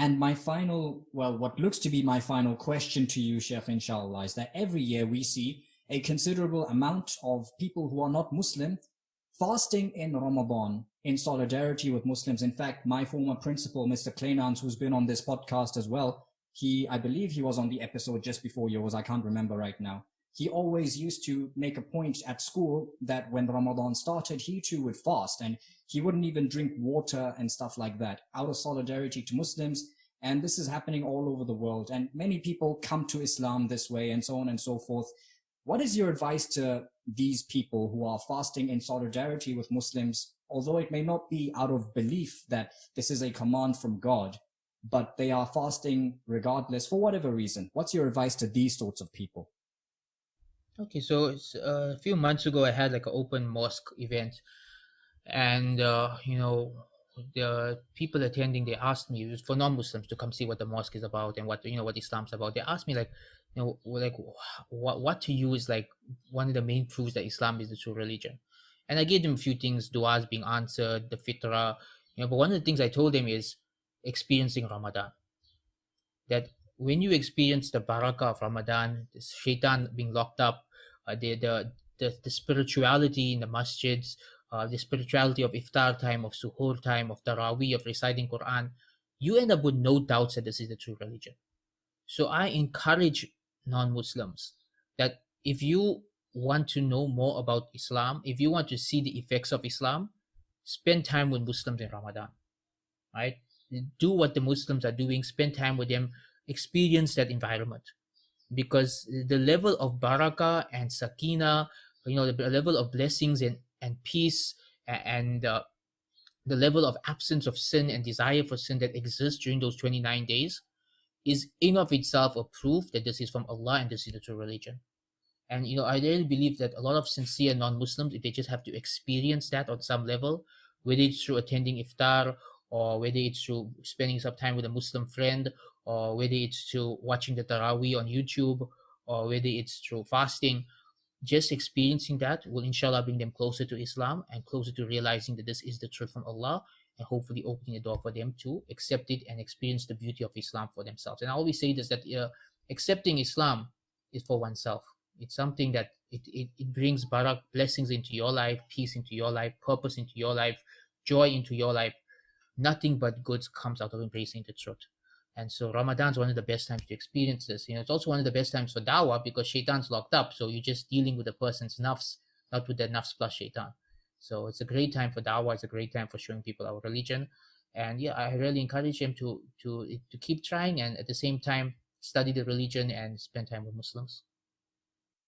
And my final, well, what looks to be my final question to you, Sheikh, inshallah, is that every year we see a considerable amount of people who are not Muslim fasting in Ramadan in solidarity with Muslims. In fact, my former principal, Mr. Clenance, who's been on this podcast as well, I believe he was on the episode just before yours, I can't remember right now. He always used to make a point at school that when Ramadan started, he too would fast, and he wouldn't even drink water and stuff like that out of solidarity to Muslims. And this is happening all over the world. And many people come to Islam this way and so on and so forth. What is your advice to these people who are fasting in solidarity with Muslims, although it may not be out of belief that this is a command from God, but they are fasting regardless for whatever reason? What's your advice to these sorts of people? Okay, so a few months ago, I had like an open mosque event, and the people attending, they asked me, it was for non-Muslims, to come see what the mosque is about and what Islam's about. They asked me, like, like, what to you is like one of the main proofs that Islam is the true religion. And I gave them a few things: du'as being answered, the fitrah. But one of the things I told them is experiencing Ramadan. That when you experience the barakah of Ramadan, the shaitan being locked up, the spirituality in the masjids, the spirituality of iftar time, of suhoor time, of taraweeh, of reciting Quran, you end up with no doubts that this is the true religion. So I encourage non-Muslims that if you want to know more about Islam, if you want to see the effects of Islam, spend time with Muslims in Ramadan, right? Do what the Muslims are doing, spend time with them, experience that environment. Because the level of barakah and sakina, the level of blessings and peace, and the level of absence of sin and desire for sin that exists during those 29 days is in of itself a proof that this is from Allah and this is the true religion. And I really believe that a lot of sincere non-Muslims, if they just have to experience that on some level, whether it's through attending iftar, or whether it's through spending some time with a Muslim friend, or whether it's through watching the Taraweeh on YouTube, or whether it's through fasting, just experiencing that will inshallah bring them closer to Islam and closer to realizing that this is the truth from Allah, and hopefully opening the door for them to accept it and experience the beauty of Islam for themselves. And I always say this, that accepting Islam is for oneself. It's something that it brings barak, blessings into your life, peace into your life, purpose into your life, joy into your life. Nothing but goods comes out of embracing the truth. And so Ramadan's one of the best times to experience this. It's also one of the best times for dawah because shaitan's locked up. So you're just dealing with the person's nafs, not with the nafs plus shaitan. So it's a great time for dawah. It's a great time for showing people our religion. And yeah, I really encourage them to keep trying, and at the same time study the religion and spend time with Muslims.